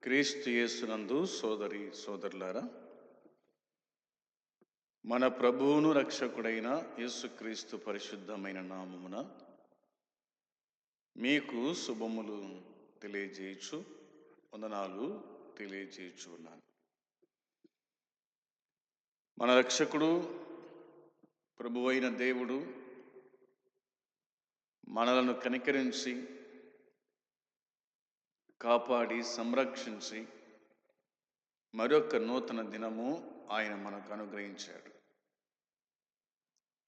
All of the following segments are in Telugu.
క్రీస్తు యేసునందు సోదరి సోదరులారా, మన ప్రభువును రక్షకుడైన యేసుక్రీస్తు పరిశుద్ధమైన నామమున మీకు శుభములు తెలియజేయచ్చు, వందనాలు తెలియజేయచ్చు ఉన్నాను. మన రక్షకుడు ప్రభువైన దేవుడు మనలను కనికరించి కాపాడి సంరక్షించి మరొక నూతన దినము ఆయన మనకు అనుగ్రహించాడు.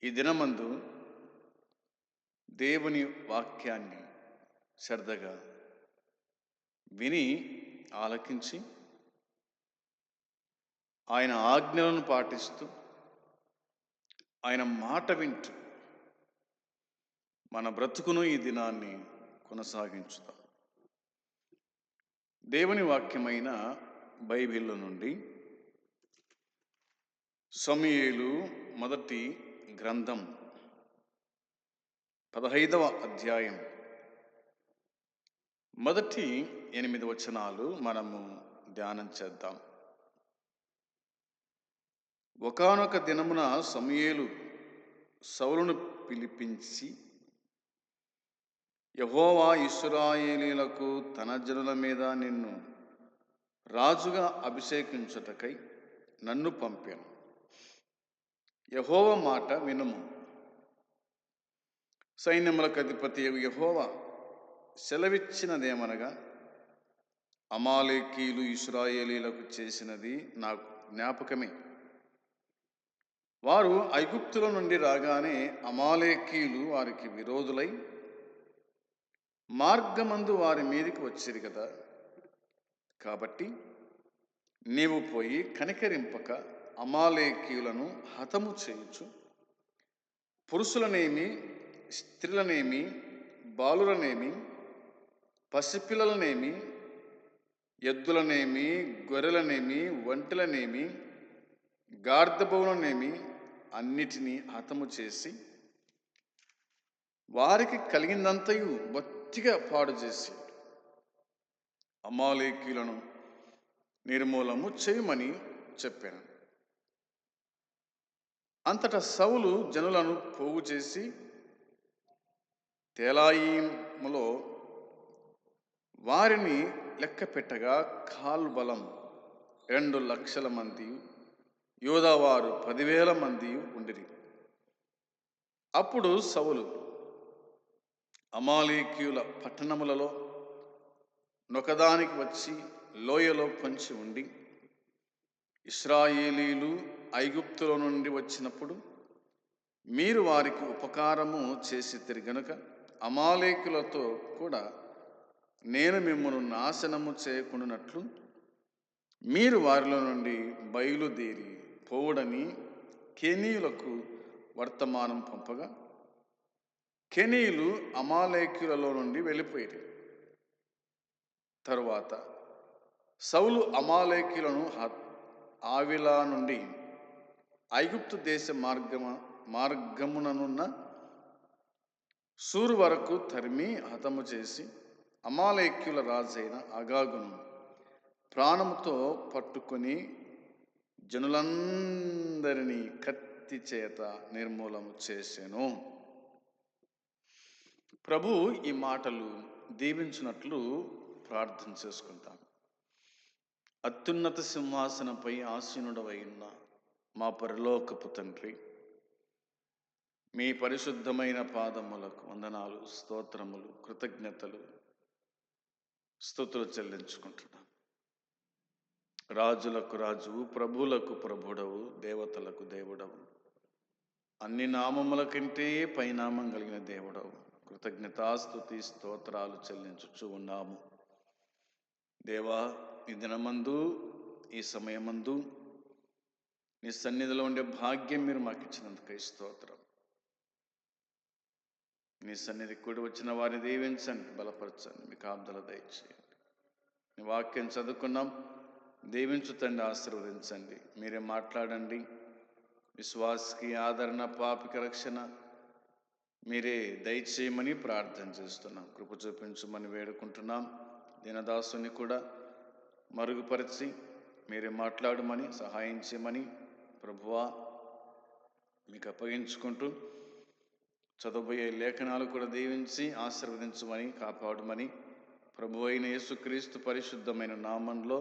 ఈ దినమందు దేవుని వాక్యాన్ని శ్రద్ధగా విని ఆలకించి ఆయన ఆజ్ఞలను పాటిస్తూ ఆయన మాట వింటూ మన బ్రతుకును ఈ దినాన్ని కొనసాగించుతాం. దేవుని వాక్యమైన బైబిల్ నుండి సమూయేలు మొదటి గ్రంథం 15వ అధ్యాయం మొదటి 8 వచనాలు మనము ధ్యానం చేద్దాం. ఒకానొక దినమున సమూయేలు సౌలును పిలిపించి, యెహోవా ఇశ్రాయేలీయులకు తన జనుల మీద నిన్ను రాజుగా అభిషేకించుటకై నన్ను పంపాను. యెహోవా మాట వినుము. సైన్యములకు అధిపతి యెహోవా సెలవిచ్చినదేమనగా, అమాలేకీయులు ఇశ్రాయేలీయులకు చేసినది నాకు జ్ఞాపకమే. వారు ఐగుప్తుల నుండి రాగానే అమాలేకీయులు వారికి విరోధులై మార్గమందు వారి మీదికి వచ్చిరి కదా. కాబట్టి నీవు పోయి కనికరింపక అమాలేకీయులను హతము చేయుచు, పురుషులనేమి, స్త్రీలనేమి, బాలులనేమి, పసిపిల్లలనేమి, ఎద్దులనేమి, గొర్రెలనేమి, ఒంటెలనేమి, గార్ధబవులనేమి అన్నిటినీ హతము చేసి వారికి కలిగిందంతయు బొత్తిగా పాడు చేసి అమాలేకీయులను నిర్మూలము చేయమని చెప్పాను. అంతటా సౌలు జనులను పోగు చేసి తేలాయిములో వారిని లెక్క పెట్టగా కాల్బలం 2,00,000 మంది, యోధావారు 10,000 మంది ఉండిరి. అప్పుడు సౌలు అమాలేకీయుల పట్టణములలో నొకదానికి వచ్చి లోయలో పొంచి ఉండి, ఇశ్రాయేలీయులు ఐగుప్తులో నుండి వచ్చినప్పుడు మీరు వారికి ఉపకారము చేసితిరి గనుక అమాలేకులతో కూడా నేను మిమ్మల్ని నాశనము చేయకుండానట్లు మీరు వారిలో నుండి బయలుదేరి పోవుడని కేనీయులకు వర్తమానం పంపగా, కేనీయులు అమాలేకులలో నుండి వెళ్ళిపోయారు. తరువాత సౌలు అమాలేకీయులను ఆవిలా నుండి ఐగుప్తు దేశ మార్గముననున్న సూరు వరకు తరిమి హతము చేసి అమాలేకీయుల రాజైన అగాగును ప్రాణముతో పట్టుకొని జనులందరినీ కత్తి చేత నిర్మూలము చేసెను. ప్రభు ఈ మాటలు దీవించినట్లు ప్రార్థన చేసుకుంటాం. అత్యున్నత సింహాసనపై ఆసీనుడవై ఉన్న మా పరలోకపు తండ్రి, మీ పరిశుద్ధమైన పాదములకు వందనాలు, స్తోత్రములు, కృతజ్ఞతలు, స్తుతులు చెల్లించుకుంటున్నాం. రాజులకు రాజువు, ప్రభువులకు ప్రభుడవు, దేవతలకు దేవుడవు, అన్ని నామముల కంటే పైనామం కలిగిన దేవుడవు, కృతజ్ఞతాస్తుతి స్తోత్రాలు చెల్లించుచు ఉన్నాము. దేవా, ఈ దినమందు, ఈ సమయమందు నీ సన్నిధిలో ఉండే భాగ్యం మీరు మాకు ఇచ్చినందుకై స్తోత్రం. నీ సన్నిధి కూడి వచ్చిన వారిని దీవించండి, బలపరచండి, మీకు కాపుదల దయచేయండి. నీ వాక్యం చదువుకున్నాం, దీవించుతండి, ఆశీర్వదించండి. మీరే మాట్లాడండి. విశ్వాసకి ఆదరణ, పాపికి రక్షణ మీరే దయచేయమని ప్రార్థన చేస్తున్నాం. కృప చూపించమని వేడుకుంటున్నాం. దీనదాసుని కూడా మరుగుపరిచి మీరే మాట్లాడమని సహాయం చేయమని ప్రభువా మీకు అప్పగించుకుంటూ చదవబోయే లేఖనాలు కూడా దీవించి ఆశీర్వదించమని కాపాడమని ప్రభు అయిన యేసుక్రీస్తు పరిశుద్ధమైన నామంలో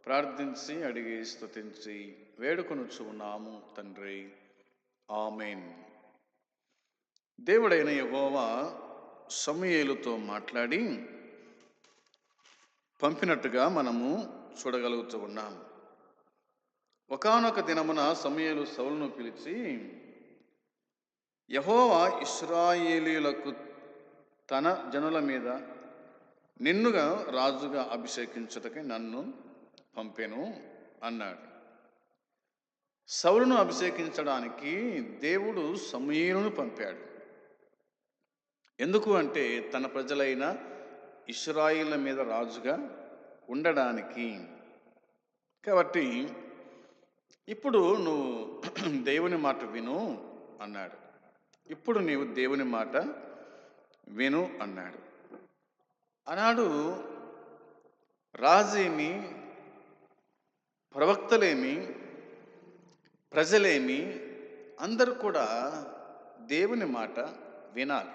ప్రార్థించి అడిగి స్తుతించి వేడుకొనుచున్నాము తండ్రి. ఆమేన్. దేవుడైన యెహోవా సమూయేలుతో మాట్లాడి పంపినట్టుగా మనము చూడగలుగుతూ ఉన్నాం. ఒకానొక దినమున సమూయేలు సౌలును పిలిచి, యెహోవా ఇశ్రాయేలీయులకు తన జనుల మీద నిన్నుగా రాజుగా అభిషేకించుటకై నన్ను పంపెను అన్నాడు. సౌలును అభిషేకించడానికి దేవుడు సమూయేలును పంపాడు. ఎందుకు అంటే తన ప్రజలైన ఇశ్రాయేళ్ల మీద రాజుగా ఉండడానికి. కాబట్టి ఇప్పుడు నువ్వు దేవుని మాట విను అన్నాడు. ఇప్పుడు నీవు దేవుని మాట విను అన్నాడు. ఆనాడు రాజేమి, ప్రవక్తలేమి, ప్రజలేమి అందరూ కూడా దేవుని మాట వినాలి.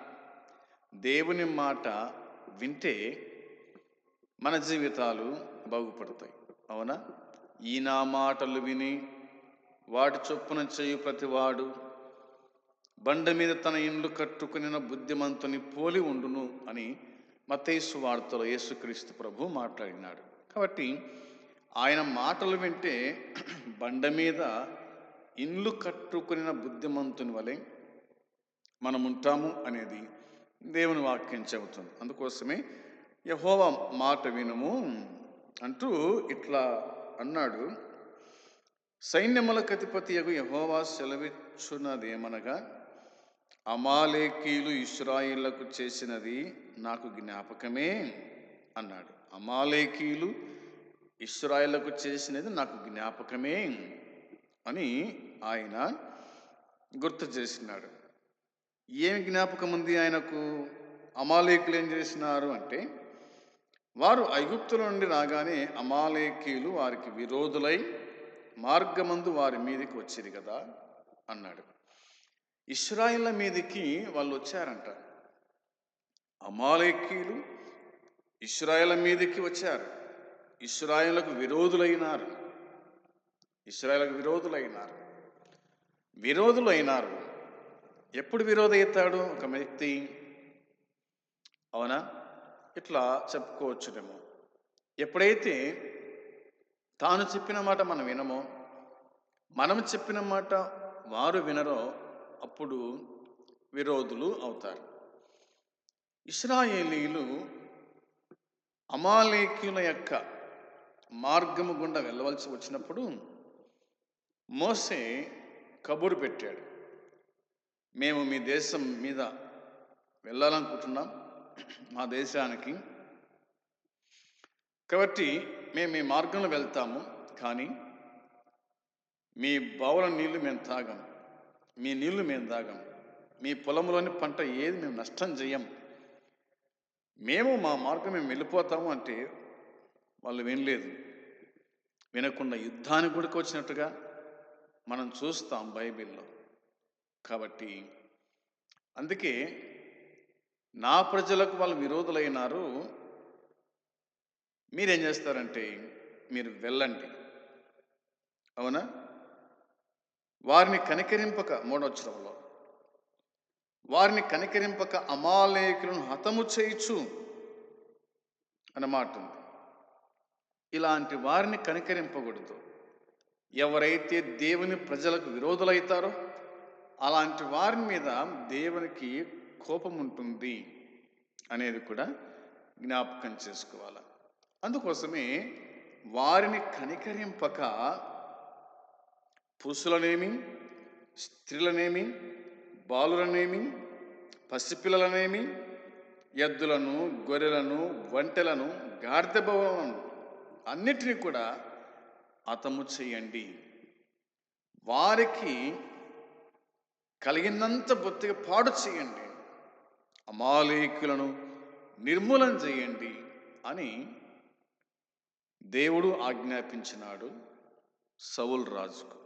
దేవుని మాట వింటే మన జీవితాలు బాగుపడతాయి. అవునా? ఈ నా మాటలు విని వాటి చొప్పున చేయు ప్రతివాడు బండ మీద తన ఇండ్లు కట్టుకుని బుద్ధిమంతుని పోలి ఉండును అని మత్తయి సువార్తలో యేసుక్రీస్తు ప్రభు మాట్లాడినాడు. కాబట్టి ఆయన మాటలు వింటే బండ మీద ఇండ్లు కట్టుకుని బుద్ధిమంతుని వలె మనం ఉంటాము అనేది దేవుని వాక్యం చెబుతుంది. అందుకోసమే యెహోవా మాట వినుము అంటూ ఇట్లా అన్నాడు. సైన్యములకు అధిపతియగు యెహోవా సెలవిచ్చున్నదేమనగా, అమాలేకీయులు ఇశ్రాయేళ్లకు చేసినది నాకు జ్ఞాపకమే అన్నాడు. అమాలేకీయులు ఇశ్రాయేళ్లకు చేసినది నాకు జ్ఞాపకమే అని ఆయన గుర్తు చేసినాడు. ఏమి జ్ఞాపకం ఉంది ఆయనకు? అమాలేకీయులు ఏం చేసినారు అంటే, వారు ఐగుప్తుల నుండి రాగానే అమాలేకీయులు వారికి విరోధులై మార్గమందు వారి మీదకి వచ్చిరు కదా అన్నాడు. ఇశ్రాయేళ్ల మీదకి వాళ్ళు వచ్చారంట. అమాలేకీయులు ఇశ్రాయేళ్ల మీదకి వచ్చారు. ఇశ్రాయేలుకు విరోధులైనారు. విరోధులైనారు. ఎప్పుడు విరోధవుతాడు ఒక వ్యక్తి? అవునా? ఇట్లా చెప్పుకోవచ్చునేమో. ఎప్పుడైతే తాను చెప్పిన మాట మనం వినమో, మనం చెప్పిన మాట వారు వినరో, అప్పుడు విరోధులు అవుతారు. ఇశ్రాయేలీయులు అమాలేకీయుల యొక్క మార్గము గుండా వెళ్ళవలసి వచ్చినప్పుడు మోషే కబురు పెట్టాడు. మేము మీ దేశం మీద వెళ్ళాలనుకుంటున్నాం, మా దేశానికి. కాబట్టి మేము మీ మార్గంలో వెళ్తాము, కానీ మీ బావుల నీళ్లు మేము తాగం, మీ నీళ్లు మేము తాగం, మీ పొలంలోని పంట ఏది మేము నష్టం చేయం, మేము మా మార్గం మేము వెళ్ళిపోతాము అంటే వాళ్ళు వినలేదు. వినకుండా యుద్ధానికి కూడా వచ్చినట్టుగా మనం చూస్తాం బైబిల్లో. కాబట్టి అందుకే నా ప్రజలకు వాళ్ళు విరోధులైనారు, మీరేం చేస్తారంటే మీరు వెళ్ళండి. అవునా? వారిని కనికరింపక, 3వ వచనంలో వారిని కనికరింపక అమాలేకులను హతము చేయుచు అన్నమాట ఉంది. ఇలాంటి వారిని కనికరింపకూడదు. ఎవరైతే దేవుని ప్రజలకు విరోధులైతారో అలాంటి వారి మీద దేవునికి కోపం ఉంటుంది అనేది కూడా జ్ఞాపకం చేసుకోవాలి. అందుకోసమే వారిని కనికరింపక పురుషులనేమి, స్త్రీలనేమి, బాలులనేమి, పసిపిల్లలనేమి, ఎద్దులను, గొర్రెలను, ఒంటెలను, గాడిద బోవలను అన్నిటినీ కూడా హతము చేయండి. వారికి కలిగినంత బొత్తిగా పాడు చేయండి, అమాలేకులను నిర్మూలన చేయండి అని దేవుడు ఆజ్ఞాపించినాడు సౌలు రాజుకు.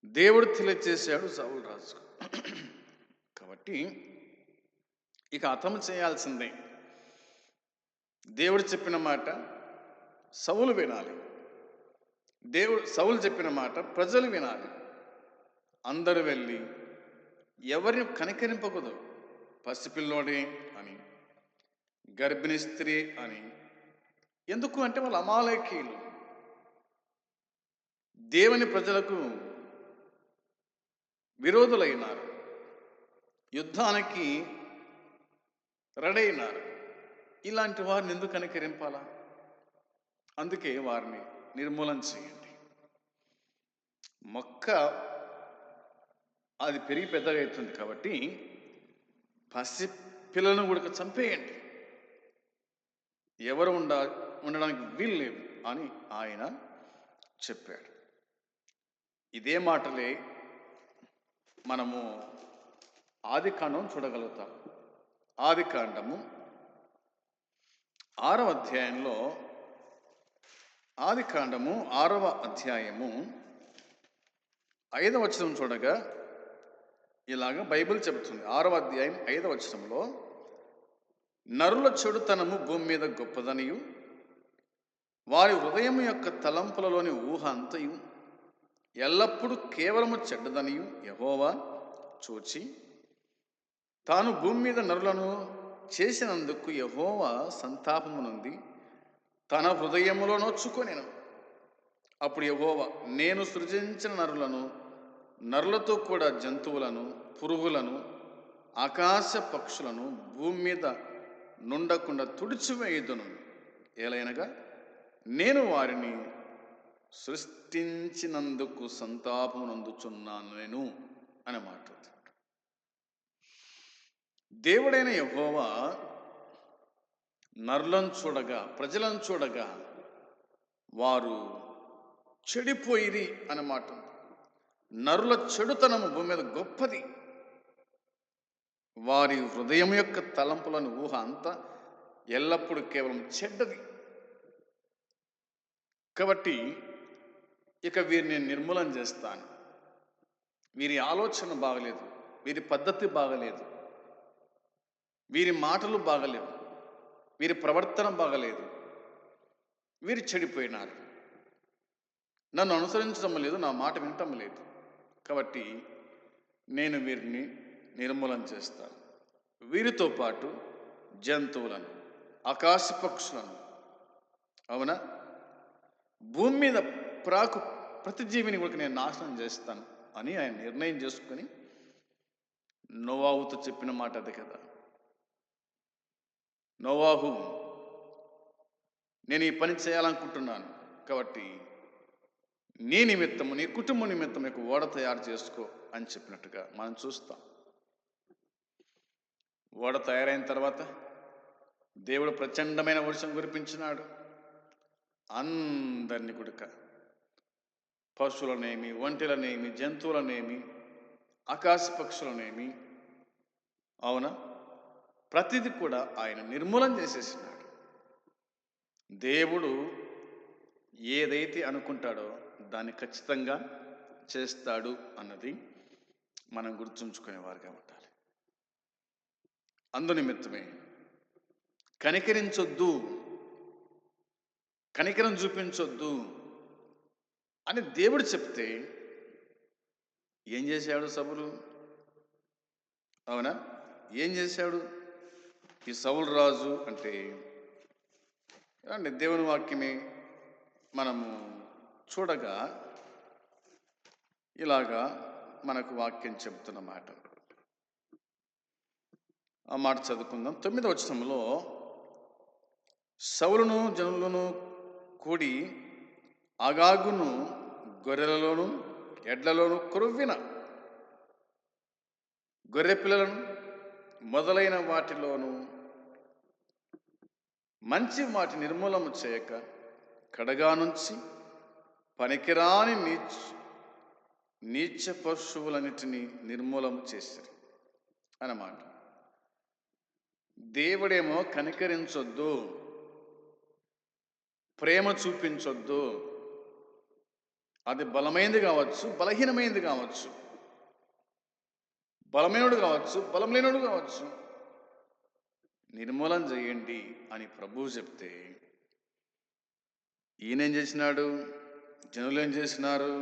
దేవుడు తెలియచేశాడు సౌలు రాజుకు. కాబట్టి ఇక హతము చేయాల్సిందే. దేవుడు చెప్పిన మాట సౌలు వినాలి, సౌలు చెప్పిన మాట ప్రజలు వినాలి. అందరూ వెళ్ళి ఎవరిని కనికరింపకూడదు. పసిపిల్లోడే అని, గర్భిణీ స్త్రీ అని. ఎందుకు అంటే వాళ్ళు అమాలేకీయులు, దేవుని ప్రజలకు విరోధులైనారు, యుద్ధానికి రెడీ అయినారు. ఇలాంటి వారిని ఎందుకు కనికరింపాలా? అందుకే వారిని నిర్మూలన చేయండి. మొక్క అది పెరిగి పెద్దగా అవుతుంది కాబట్టి పసి పిల్లలను కూడా చంపేయండి, ఎవరు ఉండడానికి వీలు లేదు అని ఆయన చెప్పాడు. ఇదే మాటలే మనము ఆదికాండం చూడగలుగుతాం. ఆదికాండము 6వ అధ్యాయంలో, ఆదికాండము 6వ అధ్యాయము 5వ వచనం చూడగా ఇలాగ బైబిల్ చెబుతుంది. 6వ అధ్యాయం 5వ వచనంలో, నరుల చెడుతనము భూమి మీద గొప్పదనియు, వారి హృదయం యొక్క తలంపులలోని ఊహ అంతయు ఎల్లప్పుడూ కేవలము చెడ్డదనియు యెహోవా చూచి, తాను భూమి మీద నరులను చేసినందుకు యెహోవా సంతాపము నుండి తన హృదయములో నొచ్చుకొనెను. అప్పుడు యెహోవా, నేను సృజించిన నరులతో కూడా జంతువులను, పురుగులను, ఆకాశ పక్షులను భూమి మీద నుండకుండా తుడిచివేయుదును. ఏలైనగా నేను వారిని సృష్టించినందుకు సంతాపము నందుచున్నాను నేను అని మాట్లాడుతాడు. దేవుడైన యెహోవా నరులను చూడగా, ప్రజలను చూడగా వారు చెడిపోయిరి అన్నమాట. నరుల చెడుతనము భూమి మీద గొప్పది, వారి హృదయం యొక్క తలంపులను ఊహ అంతా ఎల్లప్పుడూ కేవలం చెడ్డది. కాబట్టి ఇక వీరిని నిర్మూలన చేస్తాను. వీరి ఆలోచన బాగలేదు, వీరి పద్ధతి బాగలేదు, వీరి మాటలు బాగలేవు, వీరి ప్రవర్తన బాగలేదు, వీరు చెడిపోయినారు, నన్ను అనుసరించడం లేదు, నా మాట వినటం లేదు. కాబట్టి నేను వీరిని నిర్మూలన చేస్తాను. వీరితో పాటు జంతువులను, ఆకాశ పక్షులను, అవునా, భూమి మీద ప్రాకు ప్రతి జీవిని కూడా నేను నాశనం చేస్తాను అని ఆయన నిర్ణయం చేసుకుని నోవాహుతో చెప్పిన మాట అది కదా. నోవాహు, నేను ఈ పని చేయాలనుకుంటున్నాను, కాబట్టి నీ నిమిత్తము, నీ కుటుంబం నిమిత్తం ఓడ తయారు చేసుకో అని చెప్పినట్టుగా మనం చూస్తాం. ఓడ తయారైన తర్వాత దేవుడు ప్రచండమైన వర్షం కురిపించినాడు. అందరినీ కుడక, పశువులనేమి, ఒంటెలనేమి, జంతువులనేమి, ఆకాశ పక్షులనేమి, అవునా, ప్రతిది కూడా ఆయన నిర్మూలన చేసేసినాడు. దేవుడు ఏదైతే అనుకుంటాడో దాన్ని ఖచ్చితంగా చేస్తాడు అన్నది మనం గుర్తుంచుకునేవారుగా ఉండాలి. అందునిమిత్తమే కనికరించొద్దు, కనికరం చూపించొద్దు అని దేవుడు చెప్తే ఏం చేశాడు సౌలు? అవునా, ఏం చేశాడు ఈ సౌలు రాజు అంటే? దేవుని వాక్యమే మనము చూడగా ఇలాగా మనకు వాక్యం చెబుతున్న మాట. ఆ మాట చదువుకుందాం. 9వ వచనంలో, సౌలును జనులను కూడి అగాగును గొర్రెలలోను ఎడ్లలోను క్రొవ్విన గొర్రె పిల్లలను మొదలైన వాటిలోను మంచి వాటి నిర్మూలన చేయక కడగా నుంచి పనికిరాని నీచ పశువులన్నిటినీ నిర్మూలన చేశారు అన్నమాట. దేవుడేమో కనికరించొద్దు, ప్రేమ చూపించొద్దు. అది బలమైనది కావచ్చు, బలహీనమైనది కావచ్చు, బలమైనడు కావచ్చు, బలం లేనడు కావచ్చు, నిర్మూలన చేయండి అని ప్రభువు చెప్తే ఈయనేం చేసినాడు? జనులు ఏం చేసినారు?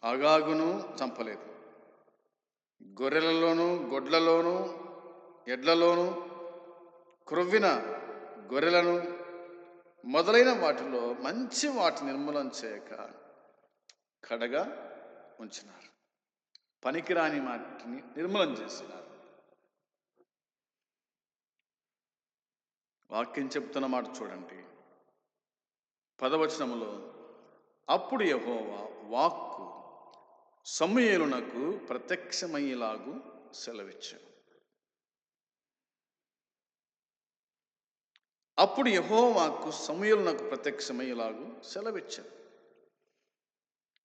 అగాగును చంపలేదు. గొర్రెలలోను, గొడ్లలోను, ఎడ్లలోను, క్రొవ్విన గొర్రెలను మొదలైన వాటిలో మంచి వాటి నిర్మూలన చేయక కడగా ఉంచినారు. పనికిరాని వాటిని నిర్మూలన చేసినారు. వాక్యం చెప్తున్న మాట చూడండి. 10వ వచనములో, అప్పుడు యెహోవా వాక్కు సమూయేలునకు ప్రత్యక్షమయ్యేలాగు సెలవిచ్చాను. అప్పుడు యెహోవా వాక్కు సమూయేలునకు ప్రత్యక్షమయ్యేలాగు సెలవిచ్చాను.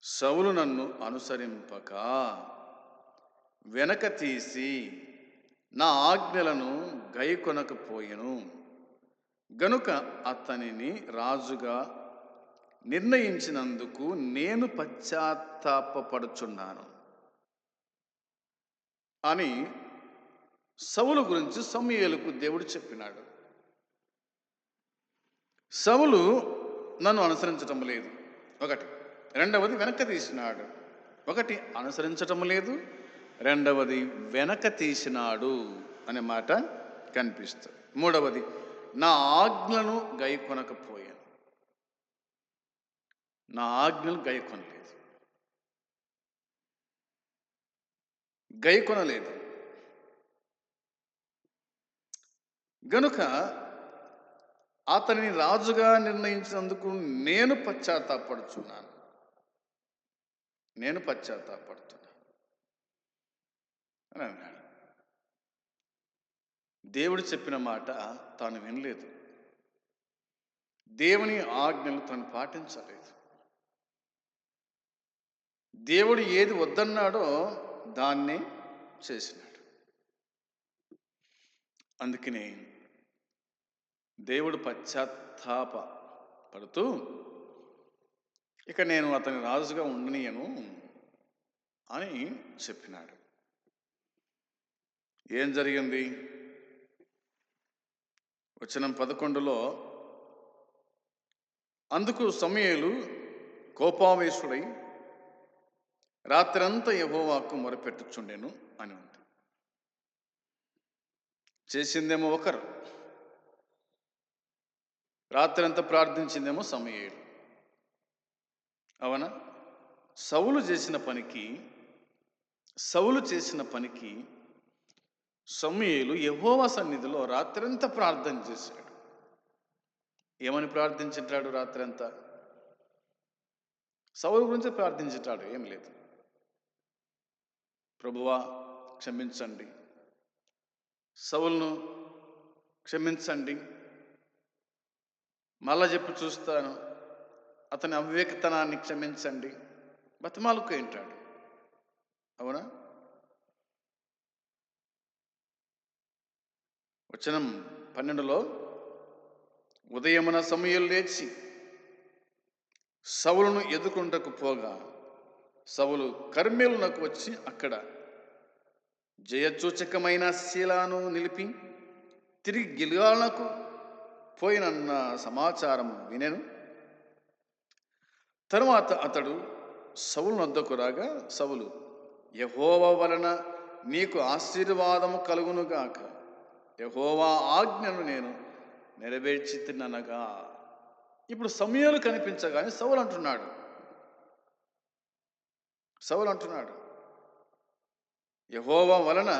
సౌలు నన్ను అనుసరింపక వెనక తీసి నా ఆజ్ఞలను గైకొనకపోయెను గనుక అతనిని రాజుగా నిర్ణయించినందుకు నేను పశ్చాత్తాపపడుచున్నాను అని సౌలు గురించి సమూయేలుకు దేవుడు చెప్పినాడు. సౌలు నన్ను అనుసరించటం లేదు, ఒకటి. రెండవది వెనక తీసినాడు. ఒకటి అనుసరించటం లేదు, రెండవది వెనక తీసినాడు అనే మాట కనిపిస్తుంది. మూడవది నా ఆజ్ఞలను గైకొనకపోయాను. నా ఆజ్ఞలు గైకొనలేదు గనుక అతనిని రాజుగా నిర్ణయించినందుకు నేను పశ్చాత్తాపడుతున్నాను అని అన్నాడు. దేవుడు చెప్పిన మాట తాను వినలేదు. దేవుని ఆజ్ఞలు తాను పాటించలేదు. దేవుడు ఏది వద్దన్నాడో దాన్ని చేసినాడు. అందుకనే దేవుడు పశ్చాత్తాప పడుతూ ఇక నేను అతని రాజుగా ఉండనీయను అని చెప్పినాడు. ఏం జరిగింది? వచనం 11లో, అందుకు సమూయేలు కోపావేశుడై రాత్రంతా యెహోవాకు మొరపెట్టుచుండెను అని ఉంది. చేసిందేమో ఒకరు, రాత్రంతా ప్రార్థించిందేమో సమూయేలు. అవునా? సౌలు చేసిన పనికి సమూయేలు యెహోవా సన్నిధిలో రాత్రంతా ప్రార్థన చేశాడు. ఏమని ప్రార్థించుంటాడు? రాత్రంతా సౌలు గురించి ప్రార్థించుంటాడు. ఏం లేదు, ప్రభువా క్షమించండి, సౌలును క్షమించండి, మళ్ళా చెప్పి చూస్తాను, అతని అవివేకతనాన్ని క్షమించండి, బతిమాలుకు ఏంటాడు. అవునా? వచనం 12లో, ఉదయమున సమూయేలు లేచి సౌలును ఎదుర్కొంటకు పోగా సౌలు కర్మెలునకు వచ్చి అక్కడ జయసూచకమైన శీలాను నిలిపి తిరిగి గిల్గాలునకు పోయినన్న సమాచారము వినెను. తరువాత అతడు సౌలు వద్దకు రాగా సౌలు, యెహోవా వలన నీకు ఆశీర్వాదము కలుగునుగాక, యెహోవా ఆజ్ఞను నేను నెరవేర్చితిననగా. ఇప్పుడు సమూయేలు కనిపించగానే సౌలు అంటున్నాడు యెహోవా వలన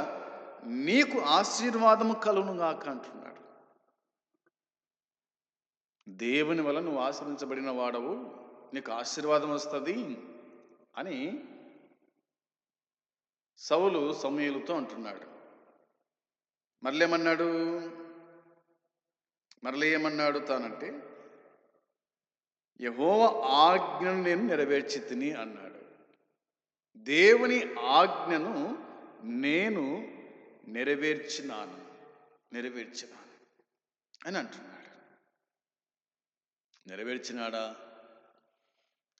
నీకు ఆశీర్వాదము కలుగునుగాక అంటున్నాడు. దేవుని వలన నువ్వు ఆశీర్వించబడిన వాడవు, నీకు ఆశీర్వాదం వస్తుంది అని సౌలు సమూయేలుతో అంటున్నాడు. మరలే ఏమన్నాడు తానంటే, యెహోవా ఆజ్ఞను నేను నెరవేర్చి తిని అన్నాడు. దేవుని ఆజ్ఞను నేను నెరవేర్చినాను అని అంటున్నాడు. నెరవేర్చినాడా?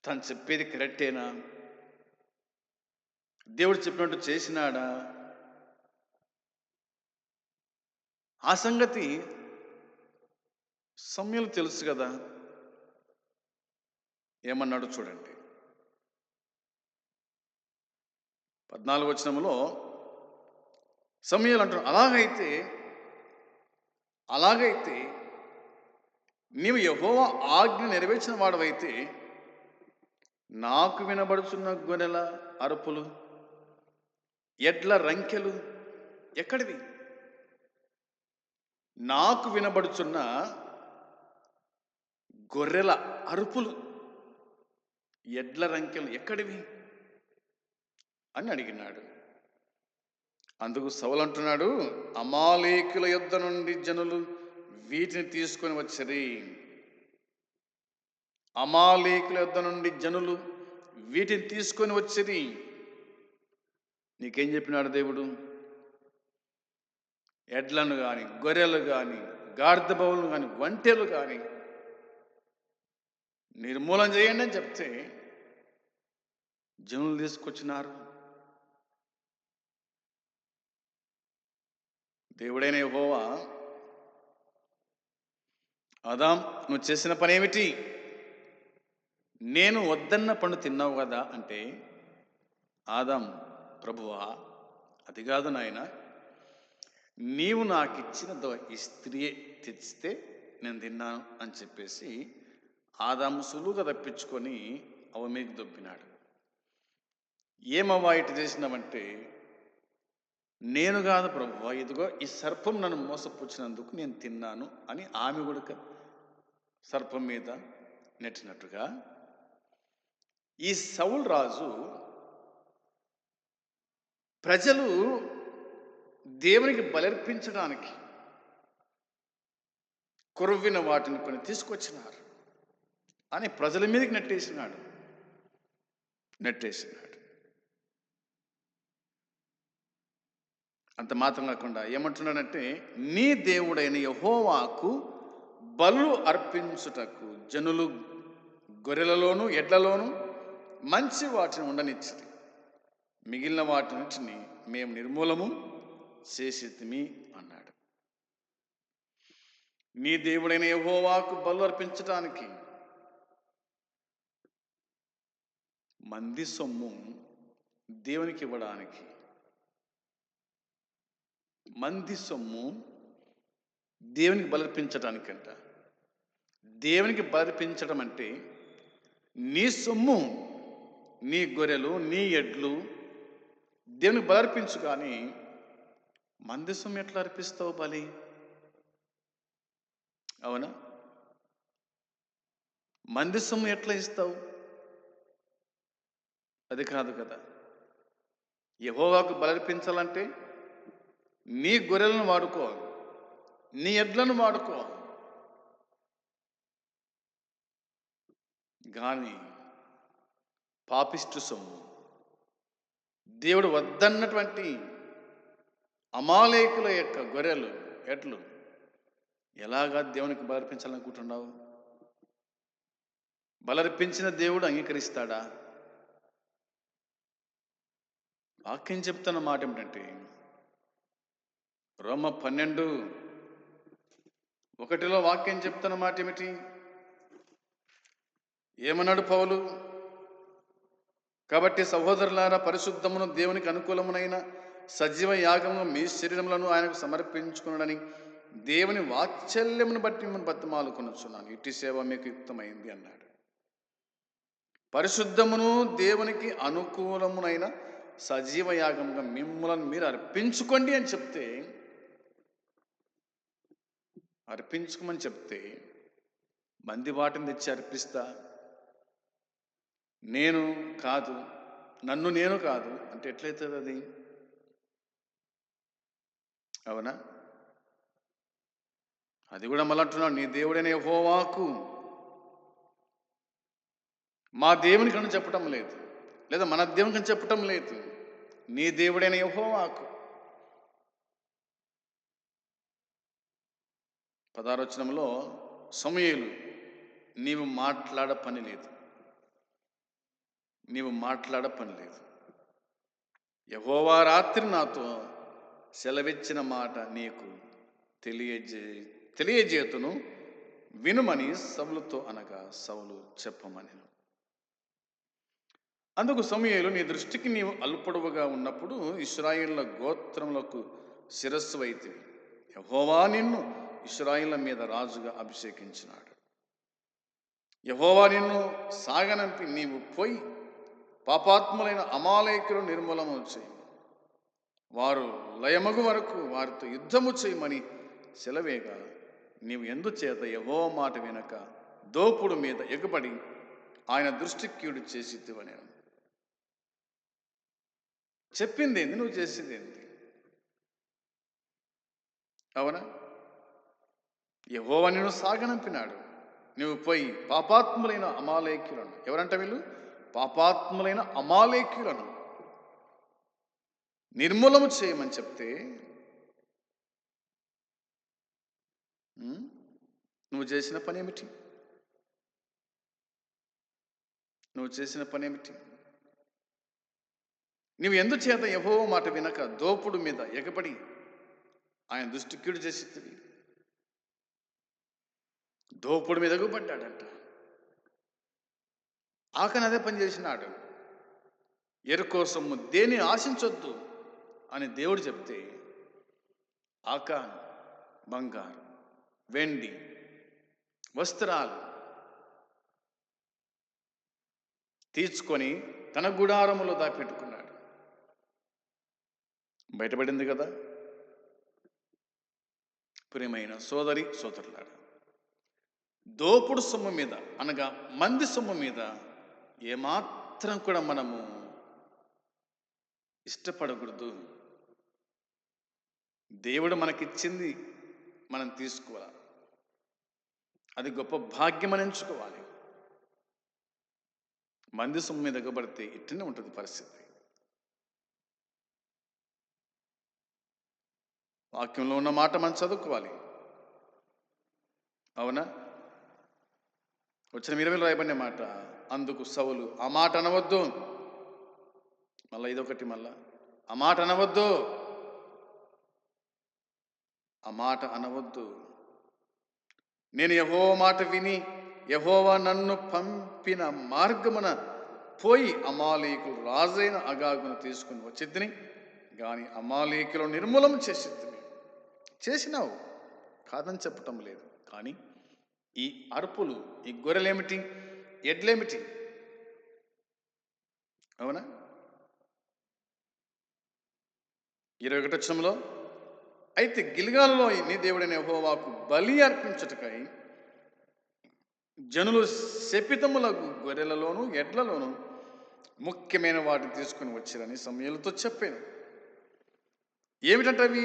తను చెప్పేది కరెక్టేనా? దేవుడు చెప్పినట్టు చేసినాడా? ఆ సంగతి సమూయేలు తెలుసు కదా. ఏమన్నాడు చూడండి. 14వ వచనంలో సమూయేలు అంటున్నాడు, అలాగైతే నీవు యెహోవా ఆజ్ఞ నెరవేర్చిన వాడవైతే నాకు వినబడుచున్న గొర్రెల అరుపులు, ఎడ్ల రంకెలు ఎక్కడివి? నాకు వినబడుచున్న గొర్రెల అరుపులు, ఎడ్ల రంకెలు ఎక్కడివి అని అడిగినాడు. అందుకు సౌలు అంటున్నాడు, అమాలేకుల యుద్ధ నుండి జనులు వీటిని తీసుకొని వచ్చిరి. అమాలేకుల యుద్ధ నుండి జనులు వీటిని తీసుకొని వచ్చిరి. నీకేం చెప్పినాడు దేవుడు? ఎడ్లను కానీ, గొర్రెలు కానీ, గాడిద బౌలు కానీ, ఒంటెలు కానీ నిర్మూలన చేయండి అని చెప్తే జనులు తీసుకొచ్చినారు. దేవుడైన యెహోవా, ఆదాం నువ్వు చేసిన పని ఏమిటి? నేను వద్దన్న పండు తిన్నావు కదా అంటే, ఆదాం, ప్రభువా అది కాదు నాయన, నీవు నాకు ఇచ్చిన ఈ స్త్రీయే తెచ్చితే నేను తిన్నాను అని చెప్పేసి ఆదాము సులువుగా తప్పించుకొని అవ మీకు దొబ్బినాడు. ఏమవ్వా ఇటు చేసినావంటే, నేను కాదు ప్రభువా, ఇదిగో ఈ సర్పం నన్ను మోసపుచ్చినందుకు నేను తిన్నాను అని ఆమె కూడా సర్పం మీద నెట్టినట్టుగా ఈ సౌలు రాజు ప్రజలు దేవునికి బలర్పించడానికి కొరువిన వాటిని కొని తీసుకొచ్చినారు అని ప్రజల మీదకి నెట్టేసినాడు. అంత మాత్రం కాకుండా ఏమంటున్నాడంటే, నీ దేవుడైన యెహోవాకు బలు అర్పించుటకు జనులు గొర్రెలలోను ఎడ్లలోను మంచి వాటిని ఉండనిచ్చిరి, మిగిలిన వాటిని మేము నిర్మూలము చేసితిమి అన్నాడు. నీ దేవుడైన యెహోవాకు బలు అర్పించటానికి మంది సొమ్ము దేవునికి ఇవ్వడానికి, మంది సొమ్ము దేవునికి బలర్పించడానికంట. దేవునికి బలర్పించడం అంటే నీ సొమ్ము, నీ గొర్రెలు, నీ ఎడ్లు దేవునికి బలర్పించు. కానీ మంది సొమ్ము ఎట్లా అర్పిస్తావు బలి? అవునా? మంది సొమ్ము ఎట్లా ఇస్తావు? అది కాదు కదా. యెహోవాకు బలర్పించాలంటే నీ గొర్రెలను వాడుకో, నీ ఎడ్లను వాడుకో. కానీ పాపిష్టి సొమ్ము, దేవుడు వద్దన్నటువంటి అమాలేకుల యొక్క గొర్రెలు, ఎడ్లు ఎలాగా దేవునికి బలర్పించాలనుకుంటున్నావు? బలర్పించిన దేవుడు అంగీకరిస్తాడా? వాక్యం చెప్తున్న మాట ఏమిటంటే, రోమ 12:1 వాక్యం చెప్తున్న మాట ఏమిటి? ఏమన్నాడు పౌలు? కాబట్టి సహోదరులారా, పరిశుద్ధమును దేవునికి అనుకూలమునైన సజీవ యాగముగా మీ శరీరములను ఆయనకు సమర్పించుకున్నాడని దేవుని వాత్సల్యమును బట్టి మిమ్మల్ని బతిమాలుకొనుచున్నాను. ఇట్టి సేవ మీకు యుక్తమైంది అన్నాడు. పరిశుద్ధమును దేవునికి అనుకూలమునైన సజీవ యాగంగా మిమ్మల్ని మీరు అర్పించుకోండి అని చెప్తే, అర్పించుకోమని చెప్తే మంది వాటిని తెచ్చి అర్పిస్తా, నేను కాదు, నన్ను నేను కాదు అంటే ఎట్లయితుంది అది? అవునా? అది కూడా మళ్ళీ అంటున్నాడు, నీ దేవుడైన యెహోవాకు, మా దేవునికి అని చెప్పటం లేదు, లేదా మన దేవునికి అని చెప్పటం లేదు, నీ దేవుడైన యెహోవాకు. 16వ వచనంలో సమూయేలు నీవు మాట్లాడ పని లేదు. యెహోవా రాత్రి నాతో సెలవిచ్చిన మాట నీకు తెలియజేతును, వినుమని సౌలుతో అనగా సౌలు చెప్పమని. అందుకు సమూయేలు, నీ దృష్టికి నీవు అల్పడువుగా ఉన్నప్పుడు ఇశ్రాయేళ్ల గోత్రములకు శిరస్సు అయితివి. యెహోవా నిన్ను ఇశ్రాయేళ్ల మీద రాజుగా అభిషేకించినాడు. యెహోవా నిన్ను సాగనంపి నీవు పోయి పాపాత్ములైన అమాలేకులను నిర్మూలము చేయి, వారు లయమగు వరకు వారితో యుద్ధము చేయమని సెలవేగా, నీవు ఎందుచేత యెహోవా మాట వినక దోపుడు మీద ఎగబడి ఆయన దృష్టికి కీడు చేసితివని. చెప్పింది ఏంది, నువ్వు చేసేది ఏంది? అవునా? యెహోవా నిన్ను సాగనంపినాడు, నువ్వు పోయి పాపాత్ములైన అమాలేకులను, ఎవరంట వీళ్ళు? పాపాత్ములైన అమాలేకులను నిర్మూలము చేయమని చెప్తే నువ్వు చేసిన పనేమిటి? నువ్వు ఎందుచేత యెహోవా మాట వినక దోపుడు మీద ఎగబడి ఆయన దృష్టి కీడు చేసితివి? దోపుడు మీద ఎగబడ్డాడంట. ఆకని అదే పని చేసినాడు. ఎరుకో సొమ్ము దేన్ని ఆశించొద్దు అని దేవుడు చెప్తే ఆకాన్ బంగారు, వెండి, వస్త్రాలు తీసుకొని తన గుడారములో దాపెట్టుకున్నాడు. బయటపడింది కదా. ప్రియమైన సోదరి సోదరులారా, దోపుడు సొమ్ము మీద అనగా మంది సొమ్ము మీద ఏమాత్రం కూడా మనము ఇష్టపడకూడదు. దేవుడు మనకిచ్చింది మనం తీసుకోవాలి. అది గొప్ప భాగ్యం అని ఎంచుకోవాలి. మంది సొమ్ము మీద ఎగబడితే ఇట్టనే ఉంటుంది పరిస్థితి. వాక్యంలో ఉన్న మాట మనం చదువుకోవాలి. అవునా? వచ్చిన 20లో రాయబడిన మాట, అందుకు సౌలు, ఆ మాట అనవద్దు. మళ్ళా ఇదొకటి, ఆ మాట అనవద్దు. నేను యెహోవా మాట విని యెహోవా నన్ను పంపిన మార్గమున పోయి అమాలేకులు రాజైన అగాగును తీసుకుని వచ్చిద్దిని గాని అమాలేకులను నిర్మూలన చేసినావు కాదని చెప్పటం లేదు. కానీ ఈ అరుపులు, ఈ గొర్రెలేమిటి, ఎడ్లేమిటి? అవునా? 21వ వచనంలో, అయితే గిల్గాలులో నీ దేవుడైన యెహోవాకు బలి అర్పించుటకై జనులు శపితములకు గొర్రెలలోను ఎడ్లలోను ముఖ్యమైన వాటిని తీసుకుని వచ్చిరని సమూయేలుతో చెప్పాను. ఏమిటంటవి?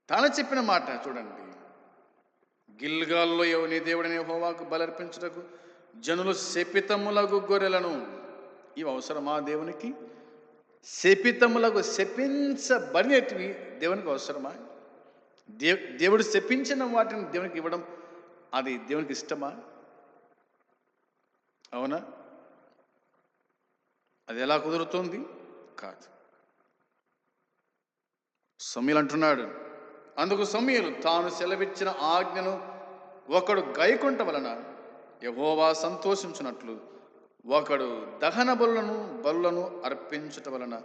తాను చెప్పిన మాట చూడండి. గిల్గాల్లో నీ దేవుడైన యెహోవాకు బలర్పించుటకు జనులు శపితములకు గొర్రెలను. ఇవి అవసరమా దేవునికి? శపించబడినటివి దేవునికి అవసరమా? దేవుడు శపించిన వాటిని దేవునికి ఇవ్వడం అది దేవునికి ఇష్టమా? అవునా? అది ఎలా కుదురుతుంది? కాదు. సమూయేలు అంటున్నాడు, అందుకు సమూయేలు తాను సెలవిచ్చిన ఆజ్ఞను ఒకడు గైకొనుట వలన యెహోవా సంతోషించున్నట్లు ఒకడు దహన బలులను అర్పించుట వలన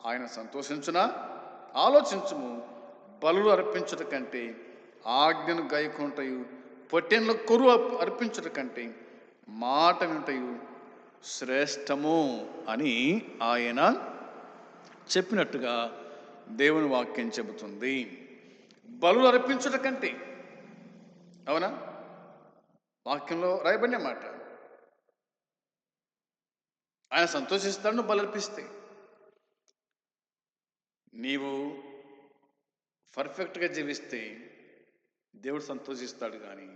ఆయన సంతోషించునా? ఆలోచించుము. బలులు అర్పించుట కంటే ఆజ్ఞను గైకొనుటయు పొట్టెన్ల కొరు అర్పించుట కంటే మాట వినుటయు శ్రేష్టము అని ఆయన చెప్పినట్టుగా దేవుని వాక్యం చెబుతుంది. బలులు అర్పించుట కంటే, అవునా? వాక్యంలో రాయబడిన మాట. ఆయన సంతోషిస్తాడు నువ్వు బలర్పిస్తే. నీవు పర్ఫెక్ట్గా జీవిస్తే దేవుడు సంతోషిస్తాడు. కానీ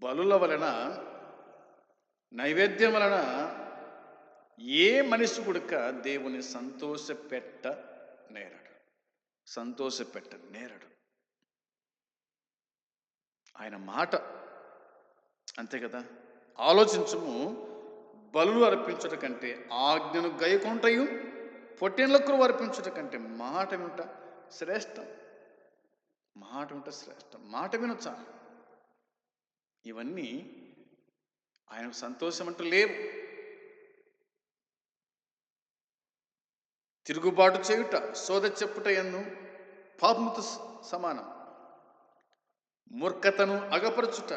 బలుల వలన, నైవేద్యం వలన ఏ మనిషి కూడక దేవుని సంతోషపెట్ట నేరడు. ఆయన మాట అంతే కదా. ఆలోచించము, బలులు అర్పించుట కంటే ఆజ్ఞను గైకొనుటయు పొట్టేళ్లకు అర్పించుట కంటే మాట వినుట శ్రేష్టం. మాట వినుట శ్రేష్టం. మాట వినొచ్చా? ఇవన్నీ ఆయనకు సంతోషం అంటూ లేవు. తిరుగుబాటు చేయుట, సోద చెప్పుట యందు పాపముతో సమానం. మూర్ఖతను అగపరచుట,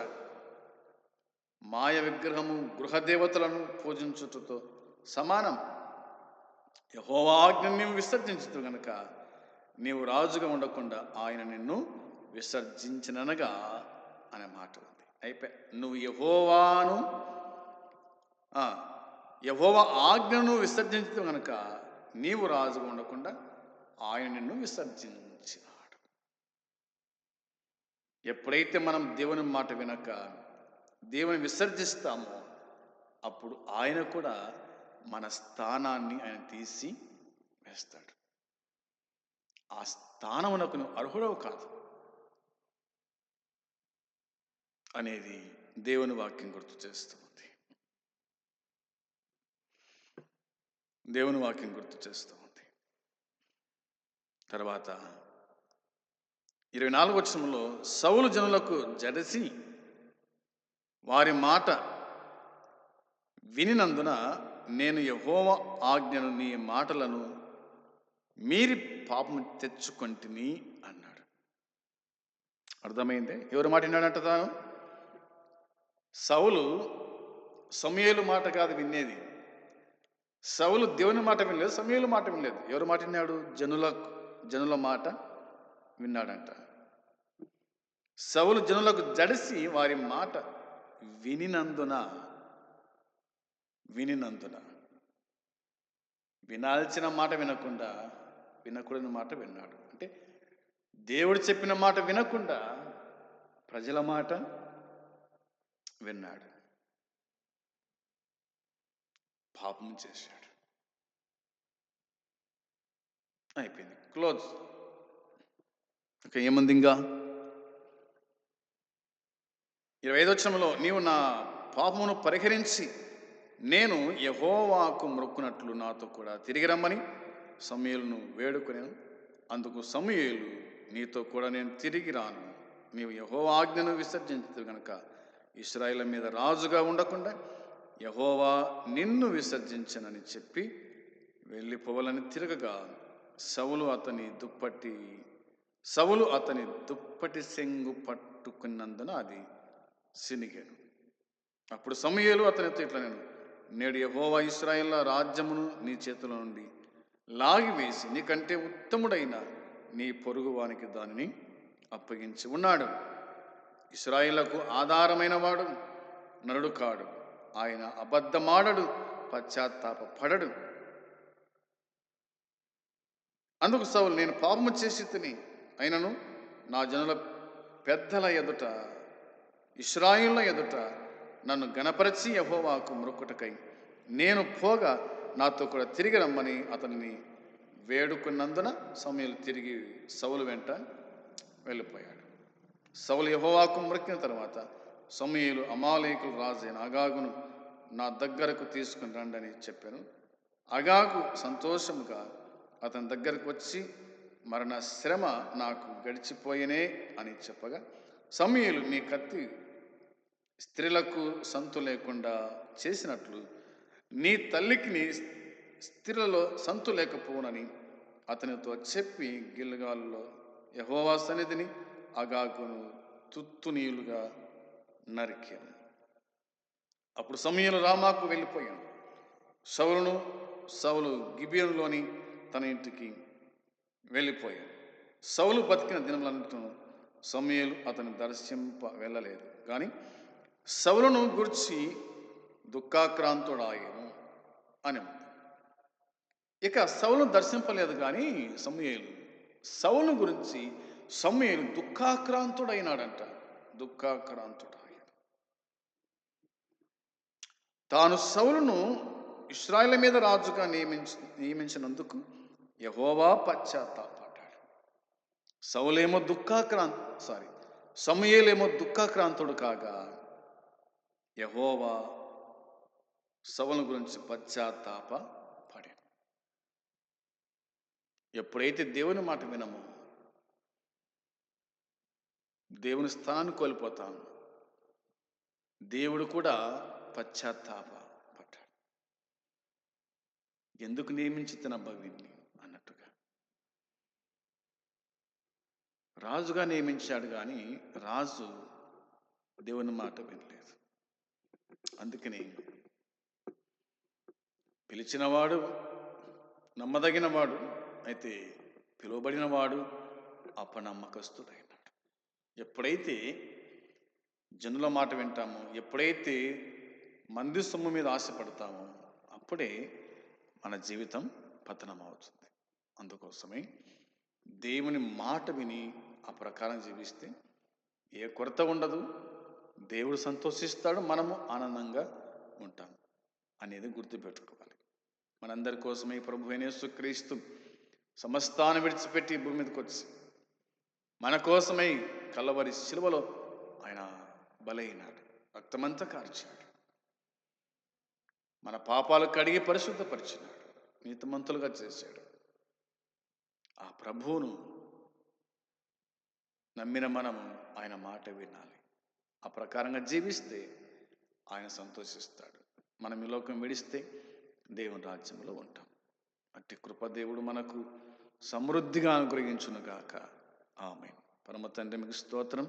మాయ విగ్రహము గృహదేవతలను పూజించుటతో సమానం. యెహోవా ఆజ్ఞను నీవు విసర్జించుతు గనుక నీవు రాజుగా ఉండకుండా ఆయన నిన్ను విసర్జించిననగా అనే మాట ఉంది. అయిపోయి నువ్వు యెహోవా ఆజ్ఞను విసర్జించు గనుక నీవు రాజుగా ఉండకుండా ఆయన నిన్ను విసర్జించినాడు. ఎప్పుడైతే మనం దేవుని మాట వినక దేవుని విసర్జిస్తామో అప్పుడు ఆయన కూడా మన స్థానాన్ని ఆయన తీసి వేస్తాడు. ఆ స్థానమునకు నువ్వు అర్హుడవు కాదు అనేది దేవుని వాక్యం గుర్తు చేస్తుంది. దేవుని వాక్యం గుర్తు చేస్తూ ఉంది. తర్వాత 24వ వచనంలో సౌలు జనులకు జడిసి వారి మాట వినినందున నేను యెహోవా ఆజ్ఞను నీ మాటలను మీరి పాపం తెచ్చుకొంటిని అన్నాడు. అర్థమైంది? ఎవరి మాట విన్నాడంట తాను? సౌలు సమూయేలు మాట కాదు వినేది. సౌలు దేవుని మాట వినలేదు, సమూయేలు మాట వినలేదు. ఎవరి మాట విన్నాడు? జనుల మాట విన్నాడంట. సౌలు జనులకు జడిసి వారి మాట వినినందున వినాల్సిన మాట వినకుండా వినకూడని మాట విన్నాడు. అంటే దేవుడు చెప్పిన మాట వినకుండా ప్రజల మాట విన్నాడు. పాపం చేశాడు. అయిపోయింది, క్లోజ్. ఇంకా ఏముంది? ఇంకా 25వ వచనంలో నీవు నా పాపమును పరిహరించి నేను యెహోవాకు మొక్కునట్లు నాతో కూడా తిరిగి రమ్మని సమూయేలును వేడుకొనెను. అందుకు సమూయేలు, నీతో కూడా నేను తిరిగి రాను. నీవు యెహోవా ఆజ్ఞను విసర్జించదు గనుక ఇశ్రాయేలు మీద రాజుగా ఉండకుండా యెహోవా నిన్ను విసర్జించనని చెప్పి వెళ్ళిపోవాలని తిరగగా సౌలు అతని దుప్పటి సెంగు పట్టుకున్నందున అది సినిగాను. అప్పుడు సమూయేలు అతనితో ఇట్లా, నేడు యెహోవా ఇశ్రాయేలు రాజ్యమును నీ చేతిలో నుండి లాగివేసి నీకంటే ఉత్తముడైన నీ పొరుగువానికి దానిని అప్పగించి ఉన్నాడు. ఇశ్రాయేలుకు ఆధారమైన వాడు నరుడు కాడు, ఆయన అబద్ధమాడడు, పశ్చాత్తాపపడడు. అందుకు సౌలు, నేను పాపము చేసి తిని అయినను నా జనుల పెద్దల ఎదుట ఇశ్రాయేలుల ఎదుట నన్ను గణపరచి యెహోవాకు మొక్కుటకై నేను పోగా నాతో కూడా తిరిగి రమ్మని అతనిని వేడుకున్నందున సమూయేలు తిరిగి సౌలు వెంట వెళ్ళిపోయాడు. సౌలు యెహోవాకు మొక్కిన తర్వాత సమూయేలు అమాలేకుల రాజైన అగాగును నా దగ్గరకు తీసుకుని రండి అని చెప్పాను. అగాగు సంతోషముగా అతని దగ్గరకు వచ్చి మరణ శ్రమ నాకు గడిచిపోయినే అని చెప్పగా సమూయేలు, నీ కత్తి స్త్రీలకు సంతు లేకుండా చేసినట్లు నీ తల్లికి నీ స్త్రీలలో సంతు లేకపోనని అతనితో చెప్పి గిల్గాలులో యెహోవా సన్నిధిని అగాగును తుత్తునీయులుగా నరికాను. అప్పుడు సమూయేలు రామాకు వెళ్ళిపోయాను. సౌలు గిబియోనులోని తన ఇంటికి వెళ్ళిపోయాడు. సౌలు బతికిన దినములన్నిటిను సమూయేలు అతని దర్శింప వెళ్ళలేదు, కానీ సౌలును గురించి దుఃఖాక్రాంతుడాయను అని ఉంది. ఇక సౌలును దర్శింపలేదు కానీ సౌలును గురించి సమూయేలు దుఃఖాక్రాంతుడైనాడంట. దుఃఖాక్రాంతుడాయను. తాను సౌలును ఇశ్రాయేలు మీద రాజుగా నియమించినందుకు యెహోవా పశ్చాత్తాపడ్డాడు. సమూయేలేమో దుఃఖాక్రాంతుడు కాగా యెహోవా సౌలు గురించి పశ్చాత్తాప పడాడు. ఎప్పుడైతే దేవుని మాట వినమో దేవుని స్థానాన్ని కోల్పోతాం. దేవుడు కూడా పశ్చాత్తాప పడ్డాడు. ఎందుకు నియమించితనబ్బా వీన్ని అన్నట్టుగా రాజుగా నియమించాడు, కానీ రాజు దేవుని మాట వినలేదు. అందుకని పిలిచినవాడు నమ్మదగినవాడు, అయితే పిలువబడినవాడు అపనమ్మకస్తుడైనాడు. ఎప్పుడైతే జనుల మాట వింటామో, ఎప్పుడైతే మంది సొమ్ము మీద ఆశపడతామో, అప్పుడే మన జీవితం పతనం అవుతుంది. అందుకోసమే దేవుని మాట విని ఆ ప్రకారం జీవిస్తే ఏ కొరత ఉండదు, దేవుడు సంతోషిస్తాడు, మనము ఆనందంగా ఉంటాం అనేది గుర్తుపెట్టుకోవాలి. మనందరి కోసమే ప్రభు అయిన యేసుక్రీస్తు సమస్తాన్ని విడిచిపెట్టి భూమి మీదకి వచ్చి మన కోసమై కలవరి శిలువలో ఆయన బలైనాడు, రక్తమంతా కార్చాడు, మన పాపాలు కడిగి పరిశుద్ధపరిచినాడు, నీతిమంతులుగా చేశాడు. ఆ ప్రభువును నమ్మిన మనము ఆయన మాట వినాలి. ఆ ప్రకారంగా జీవిస్తే ఆయన సంతోషిస్తాడు. మనం ఈ లోకం విడిస్తే దేవుని రాజ్యంలో ఉంటాం. అట్టి కృప దేవుడు మనకు సమృద్ధిగా అనుగ్రహించునుగాక. ఆమేన్. పరమ తండ్రి మీకు స్తోత్రం.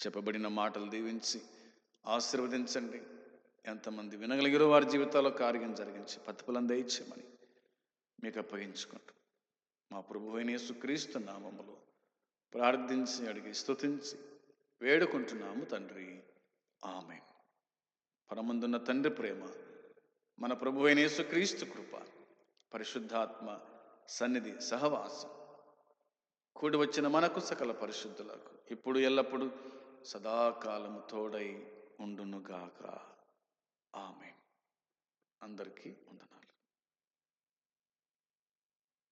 చెప్పబడిన మాటలు దీవించి ఆశీర్వదించండి. ఎంతమంది వినగలిగిరో వారి జీవితాల్లో కార్యం జరిగించి ప్రతిఫలం దయచేయమని మీకు అప్పగించుకుంటూ మా ప్రభువు అయిన యేసుక్రీస్తు నామములో ప్రార్థించి అడిగి స్తుతించి వేడుకుంటున్నాము తండ్రి. ఆమేన్. పరమందున్న తండ్రి ప్రేమ, మన ప్రభువు అయిన యేసుక్రీస్తు కృప, పరిశుద్ధాత్మ సన్నిధి సహవాసం కూడి వచ్చిన మనకు సకల పరిశుద్ధులకు ఇప్పుడు ఎల్లప్పుడు సదాకాలము తోడై ఉండునుగాక. ఆమేన్. అందరికీ వందనాలు.